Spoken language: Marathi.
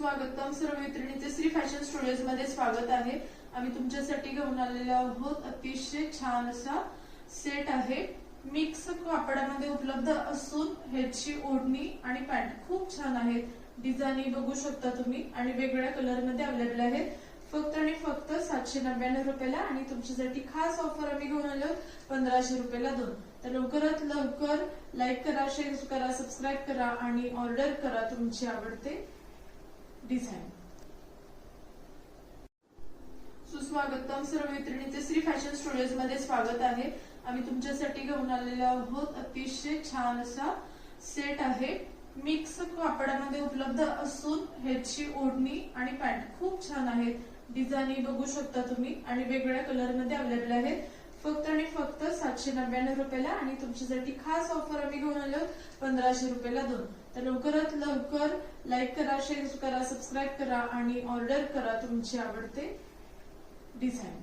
सुस्वागतम सर्व मैत्रिणींचे श्री फॅशन स्टुडिओज मध्ये स्वागत आहे। आम्ही तुमच्यासाठी घेऊन आलेलो आहोत अतिशय छान असा सेट आहे। मिक्स कापडामध्ये उपलब्ध असून ह्याची ओढणी आणि पॅन्ट खूप छान आहे। डिझाईन बघू शकता तुम्ही आणि वेगवेगळ्या कलर मध्ये अवेलेबल आहे। फक्त आणि फक्त 799 रुपयाला आणि तुमच्यासाठी खास ऑफर आम्ही घेऊन आलो 1500 रुपयाला 2। तर लवकरात लवकर लाईक करा, शेअर करा, सबस्क्राइब करा आणि ऑर्डर करा तुमची आवडते डिझाइन। सुस्वागतम सर्व मैत्रिणींचे श्री फॅशन स्टुडिओज मध्ये स्वागत आहे। आम्ही तुमच्यासाठी घेऊन आलेलो आहोत अतिशय छान असा सेट आहे। मिक्स कापडामध्ये उपलब्ध असून ह्याची ओढणी आणि पॅन्ट खूप छान आहे। डिझाईन बघू शकता तुम्ही आणि वेगवेगळ्या कलर मध्ये अवेलेबल आहे। फक्त आणि फक्त 799 रुपयाला आणि तुमच्यासाठी खास ऑफर आम्ही घेऊन आलो 1500 रुपयाला 2। तर लवकरात लवकर लाईक करा, शेअर करा, सबस्क्राइब करा आणि ऑर्डर करा तुमची आवडते डिझाइन।